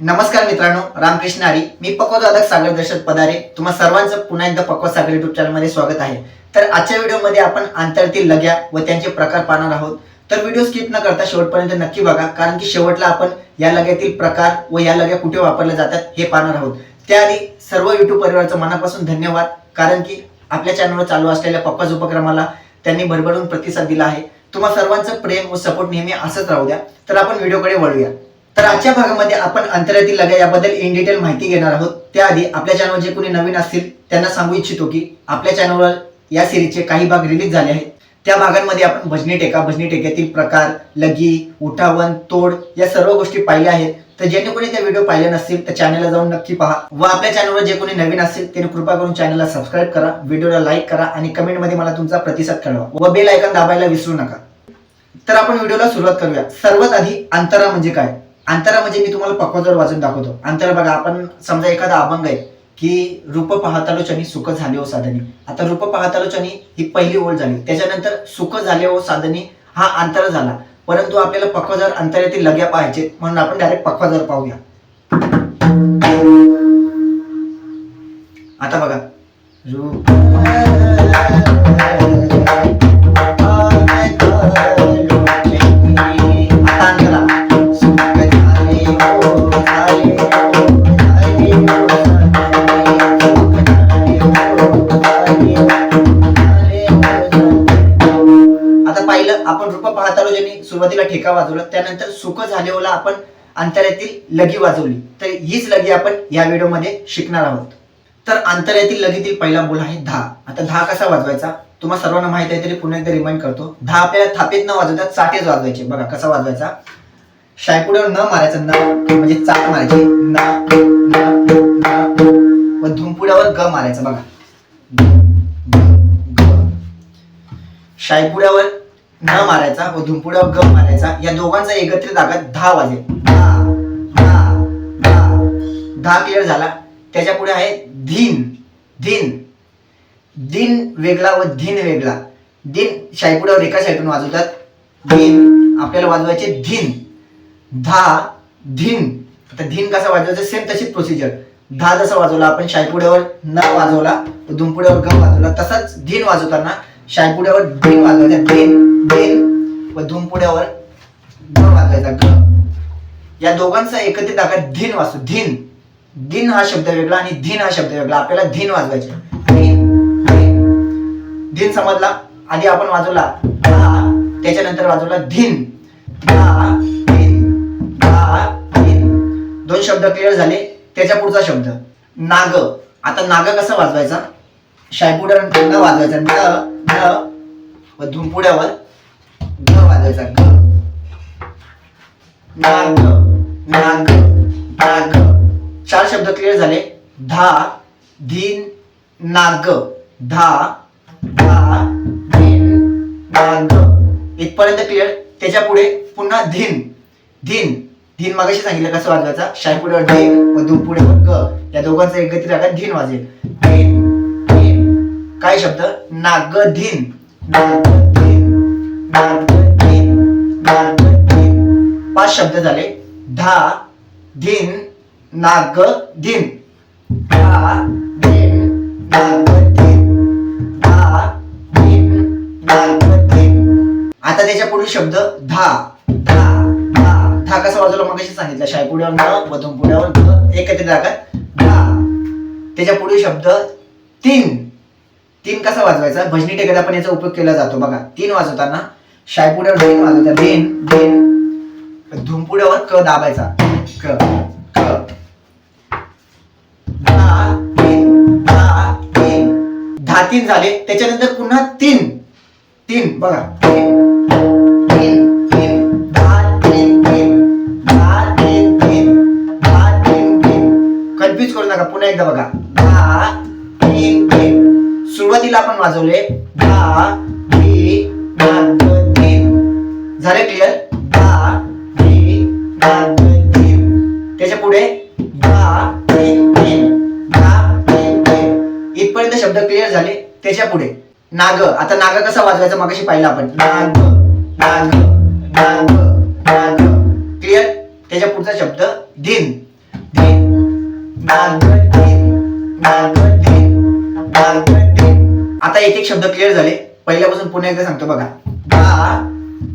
नमस्कार मित्रांनो, रामकृष्ण हरी. मी पक्ववादक सागर दशरथ पदारे तुम्हा सर्वांचं पुन्हा एकदा पक्ववाद सागर युट्यूब चॅनल मध्ये स्वागत आहे. तर आजच्या व्हिडिओमध्ये आपण अंतरातील लग्या व त्यांचे प्रकार पाहणार आहोत. तर व्हिडिओ स्किप न करता शेवटपर्यंत नक्की बघा, कारण की शेवटला आपण या लग्यातील प्रकार व या लग्या कुठे वापरल्या जातात हे पाहणार आहोत. त्याआधी सर्व युट्यूब परिवाराचं मनापासून धन्यवाद, कारण की आपल्या चॅनलवर चालू असलेल्या पक्ववाद उपक्रमाला त्यांनी भरभरून प्रतिसाद दिला आहे. तुम्हा सर्वांचं प्रेम व सपोर्ट नेहमी असंच राहू द्या. तर आपण व्हिडिओकडे वळूया. तर आजच्या भागामध्ये आपण अंतरातील लग्या याबद्दल इन डिटेल माहिती घेणार आहोत. त्याआधी आपल्या चॅनलवर जे कोणी नवीन असतील त्यांना सांगू इच्छितो की आपल्या चॅनलवर या सिरीजचे काही भाग रिलीज झाले आहेत. त्या भागांमध्ये आपण भजनी टेक्यातील प्रकार, लगी, उठावन, तोड या सर्व गोष्टी पाहिल्या आहेत. तर ज्यांनी कोणी त्या व्हिडिओ पाहिले नसतील तर चॅनलला जाऊन नक्की पहा. व आपल्या चॅनलवर जे कोणी नवीन असतील त्यांनी कृपा करून चॅनलला सबस्क्राईब करा, व्हिडिओला लाईक करा आणि कमेंटमध्ये मला तुमचा प्रतिसाद कळवा व बेल आयकॉन दाबायला विसरू नका. तर आपण व्हिडिओला सुरुवात करूया. सर्वात आधी अंतरा म्हणजे काय? अंतरा म्हणजे मी तुम्हाला पक्ववादावर वाचून दाखवतो. अंतरा बघा, आपण समजा एखादा अभंग आहे की रूप पाहतालोचनी सुख झाले हो साधनी. आता रूप पाहतालोचनी ही पहिली ओळ झाली, त्याच्यानंतर सुख झाले हो साधनी हा अंतरा झाला. परंतु आपल्याला पक्ववादावर अंतरातील लग्या पाहायचे, म्हणून आपण डायरेक्ट पक्ववादावर पाहूया. आता बघा, रूप आपण रूप पाहतालो ज्यांनी सुरुवातीला ठेका वाजवला, त्यानंतर सुख झाले ओला आपण अंतरातील लगी वाजवली. तर हीच लगी आपण या व्हिडिओमध्ये शिकणार आहोत. तर अंतरातील लगीतील पहिला बोल आहे धा. आता धा कसा वाजवायचा तुम्हा सर्वांना माहित आहे, तरी पुन्हा एकदा रिमाइंड करतो. धा आपल्याला थापेत न वाजवता चाटेच वाजवायचे. बघा कसा वाजवायचा. शायपुड्यावर न मारायचं, न म्हणजे चाट मारायची, व धुमपुड्यावर ग मारायचं. बघा, शायपुड्यावर न मारायचा व धुमपुड्यावर ग मारायचा. या दोघांचा एकत्रित आघात धा वाजेल. धा क्लिअर झाला. त्याच्या पुढे आहे धीन. धीन दिन वेगळा व धीन वेगळा. दिन शायपुड्यावर एका साईडून वाजवतात, धीन आपल्याला वाजवायचे धीन. धा धीन. आता धीन कसा वाजवायचा, सेम तशीच प्रोसिजर. धा जसा वाजवला आपण शायपुड्यावर न वाजवला व धुमपुड्यावर ग वाजवला, तसाच धीन वाजवताना शायपुड्यावर धीन वाजवायचा, धीन धीन, व धुमपुड्यावर ग वाजवायचा, ग. या दोघांचा एकत्रित आघात धीन वाजतो. धीन. दिन हा शब्द वेगळा आणि धीन हा शब्द वेगळा. आपल्याला धीन वाजवायचे. धीन धीन. धीन समजला. आधी आपण वाजवला धा, त्याच्यानंतर वाजवला धीन. धा धीन, धा धीन. दोन शब्द क्लिअर झाले. त्याच्या पुढचा शब्द नाग. आता नाग कसा वाजवायचा? शायपुड्यावर न वाजवायचा, न न, व धुमपुड्यावर ग वाजवायचा, ग. नाग नाग नाग. चार शब्द क्लिअर झाले. धा धीन नाग. धा धा धीन नाग. इथपर्यंत क्लिअर. त्याच्या पुढे पुन्हा धीन. धीन धीन मगाशी सांगितलं कसं वाजवायचा. शायपुड्यावर धीन व धुमपुड्यावर ग. या दोघांचा एकत्रित आघात धीन वाजेल. धीन धीन. काय शब्द? नागधीन. नागधीन नागधीन नागधीन. पाच शब्द झाले. धा धीन नागधीन. धा धीन नागधीन. धा धीन नागधीन. आता त्याच्या पुढील शब्द धा. धा धा. धा कसा वाजवला मगाशी सांगितलं. शायपुड्यावर न व धुमपुड्यावर ग, एकत्रित आघात धा. त्याच्या पुढील शब्द तीन. तीन कसा वाजवायचा? भजनी टेक्यात आपण याचा उपयोग केला जातो. बघा, तीन वाजवताना शायपुड्यावर धीन वाजवायचा, धीन धीन, धुमपुड्यावर क दाबायचा, क क. धा तीन, धा तीन. धा तीन झाले. त्याच्यानंतर पुन्हा तीन. तीन बघा, तीन तीन तीन, धा तीन तीन, धा तीन तीन, धा तीन तीन. कन्फ्युज करू नका. पुन्हा एकदा बघा, धा तीन तीन. सुरुवातीला आपण वाजवले धा धी नाग धीन. झाले क्लिअर? धा धी नाग धीन. त्याच्या पुढे धा तीन तीन, धा तीन तीन. इथपर्यंत शब्द क्लिअर झाले. त्याच्या पुढे नाग. आता नाग कसा वाजवायचा मगाशी पाहिलं आपण. नाग नाग नाग नाग. क्लिअर? त्याच्या पुढचा शब्द धीन. धीन नाग धीन नाग धीन नाग धीन. आता एक एक शब्द क्लिअर झाले. पहिल्यापासून पुन्हा एकदा सांगतो बघा. धा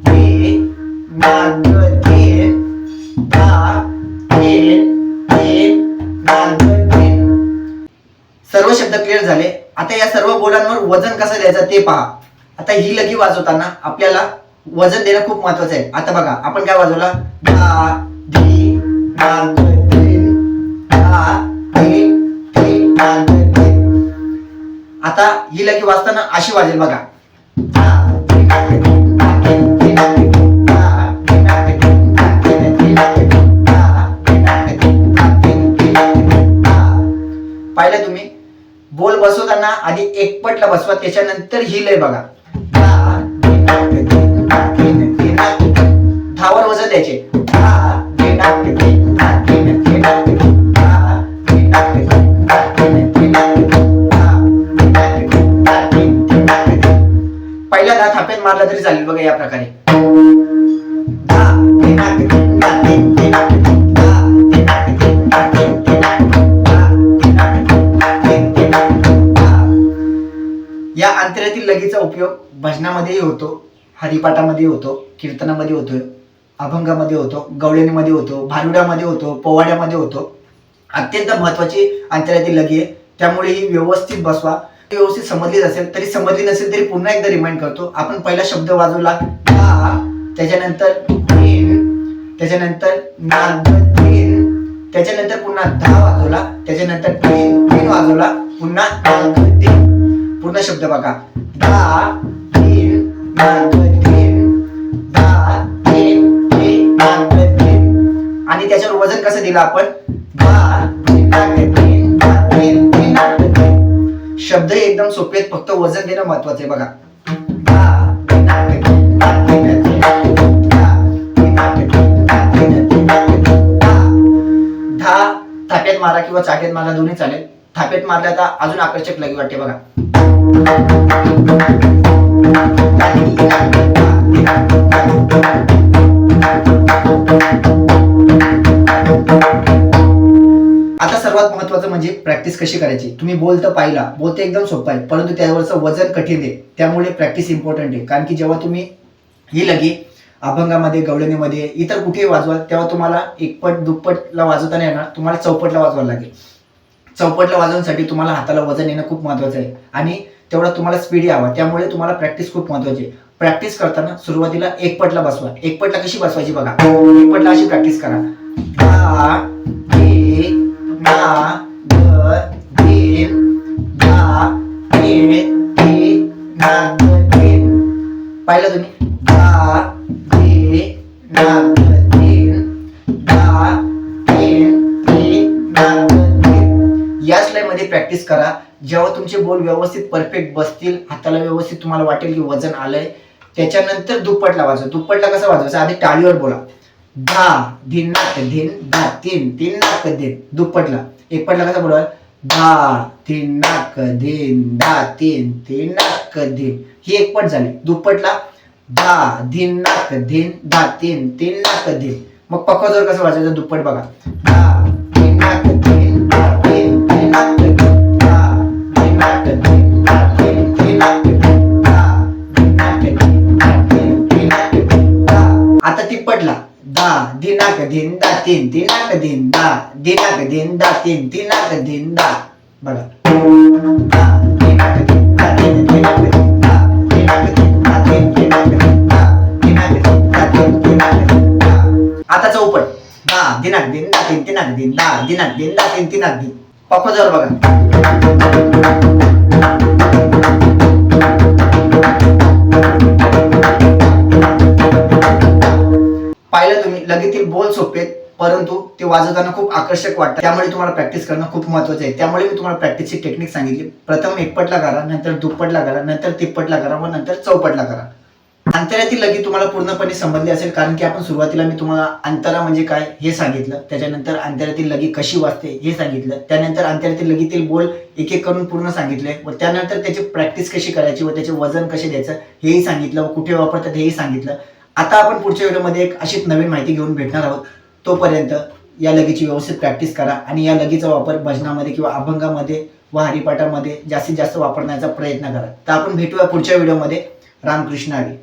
धीन नाग धीन धा धीन धीन नाग धीन. सर्व शब्द क्लिअर झाले. आता या सर्व बोलांवर वजन कसं द्यायचं ते पहा. आता ही लगी वाजवताना आपल्याला वजन देणं खूप महत्वाचं आहे. आता बघा आपण काय वाजवला. धा धी नाग धीन धा धी धी नाग धीन. आता ही लगी वाजताना अशी वाजेल बघा. धा धी नाग धीन नाग धीन धी नाग धीन धा धी नाग धीन नाग धीन धी नाग धीन धा धी नाग धीन नाग धीन धी नाग धीन धा. पाहिलं तुम्ही. बोल बसवताना आधी एकपटला बसवा, त्याच्यानंतर ही लय बघा. धा धी नाग धीन नाग धीन धी नाग धीन. धावर वजन द्यायचे. धा धी नाग धीन नाग धीन धी नाग धीन धा धी नाग धीन नाग धीन धी नाग धीन धा धी नाग धीन नाग धीन धी नाग धीन. पहिला धा थाप्यात मारला तरी चालेल बघा या प्रकारे. धा धी नाग धीन नाग धीन धी नाग धीन धा धी नाग धीन नाग धीन धी नाग धीन धा धी नाग धीन नाग धीन धी नाग धीन धा. या अंतरातील लगीचा उपयोग भजनामध्येही होतो, हरिपाठामध्ये होतो, कीर्तनामध्ये होतो, अभंगामध्ये होतो, गवळणीमध्ये होतो, भारुडामध्ये होतो, पोवाड्यामध्ये होतो. अत्यंत महत्वाची अंतरातील लगी आहे. त्यामुळे ही व्यवस्थित बसवा. व्यवस्थित समजली असेल तरी समजली नसेल तरी पुन्हा एकदा रिमाइंड करतो. आपण पहिला शब्द वाजवला धा, त्याच्यानंतर धीन, त्याच्यानंतर नाग धीन, त्याच्यानंतर पुन्हा धा वाजवला, त्याच्यानंतर धीन धीन वाजवला, पुन्हा नाग धीन. पूर्ण शब्द बघा. धा धीन नाग धीन धा धीन धीन नाग धीन. आणि त्याच्यावर वजन कसं दिलं आपण. धा धीन नाग धीन धा धीन धीन नाग धीन. शब्द एकदम सोपे आहेत, फक्त वजन देणं महत्वाचं आहे बघा. धा धीन नाग धीन नाग धीन धीन नाग धीन धा धीन नाग धीन नाग धीन धीन नाग धीन धा. धा थाप्यात मारा किंवा चाट्यात मारा दोन्ही चालेल. थाप्यात मारल्या आता अजून आकर्षक लगी वाटते बघा. आता सर्वात महत्वाचं म्हणजे प्रॅक्टिस कशी करायची. तुम्ही बोल तर पाहिला, बोल तर एकदम सोपं आहे, परंतु त्यावरचं वजन कठीण आहे. त्यामुळे प्रॅक्टिस इम्पॉर्टंट आहे. कारण की जेव्हा तुम्ही ही लगी अभंगामध्ये, गवळणीमध्ये, इतर कुठेही वाजवाल तेव्हा तुम्हाला एकपट दुप्पटला वाजवताना येणार, तुम्हाला चौपटला वाजवायला लागेल. चौपटला वाजवण्यासाठी तुम्हाला हाताला वजन येणं खूप महत्वाचं आहे आणि तेवढा तुम्हाला स्पीड यावा. त्यामुळे तुम्हाला प्रॅक्टिस खूप महत्वाची आहे. प्रॅक्टिस करताना सुरुवातीला एकपटला बसवा. एकपटला कशी बसवायची बघा. एकपटला अशी प्रॅक्टिस करा. धा धी नाग धीन धा धीन धीन नाग धीन. पाहिलं तुम्ही. धा धी नाग धीन धा धीन धीन नाग धीन. या स्लाइड मध्ये प्रॅक्टिस करा. जेव्हा तुमचे बोल व्यवस्थित परफेक्ट बसतील, हाताला व्यवस्थित तुम्हाला वाटेल की वजन आलंय, त्याच्यानंतर दुप्पटला वाजवा. दुप्पटला कसं वाजवायचं. आधी टाळीवर बोला. धा धीन नाक धीन धा तीन तीन नाक धीन. दुप्पटला. एकपटला कसं बोलवा. धा धीन नाक धीन धा तीन तीन नाक धीन. ही एकपट झाली. दुप्पटला धा धीन नाक धीन धा तीन तीन नाक धीन. मग पक्काजोर कसं वाजवायचं. दुप्पट बघा. धा धीन नाक धीन धा तीन तीन नाक धीन धा धीन नाक धीन धा तीन तीन नाक धीन धा धीन नाक धीन धा तीन तीन नाक धीन धा. आता तिप्पटला. धा दिनाक धीन धा तीन दिनाक धीन धा दिनाक धीन धा तीन दिनाक धीन धा. बघा. धा दिनाक धीन धा तीन दिनाक धीन धा दिनाक धीन धा तीन दिनाक धीन धा दिनाक धीन धा तीन दिनाक धीन धा. आता चौपट. धा दिनाक धीन धा तीन दिनाक धीन धा दिनाक धीन धा तीन दिनाक धीन. पक्काजोर बघा. पाहिलं तुम्ही. लगेतील बोल सोपे परंतु ते वाजवताना खूप आकर्षक वाटतात. त्यामुळे तुम्हाला प्रॅक्टिस करणं खूप महत्त्वाचं आहे. त्यामुळे मी तुम्हाला प्रॅक्टिसची टेक्निक सांगितली. प्रथम एकपटला करा, नंतर दुप्पटला करा, नंतर तिप्पटला करा व नंतर चौपटला करा. अंतरातील लगी तुम्हाला पूर्णपणे समजली असेल, कारण की आपण सुरुवातीला मी तुम्हाला अंतरा म्हणजे काय हे सांगितलं, त्याच्यानंतर अंतरातील लगी कशी वाजते हे सांगितलं, त्यानंतर अंतरातील लगीतील बोल एक एक करून पूर्ण सांगितले व त्यानंतर त्याची प्रॅक्टिस कशी करायची व त्याचे वजन कसे द्यायचं हेही सांगितलं व कुठे वापरतात हेही सांगितलं. आता आपण पुढच्या व्हिडिओमध्ये एक अशीच नवीन माहिती घेऊन भेटणार आहोत. तोपर्यंत या लगीची व्यवस्थित प्रॅक्टिस करा आणि या लगीचा वापर भजनामध्ये किंवा अभंगामध्ये व हरिपाठामध्ये जास्तीत जास्त वापरण्याचा प्रयत्न करा. तर आपण भेटूया पुढच्या व्हिडिओमध्ये. रामकृष्ण हरी.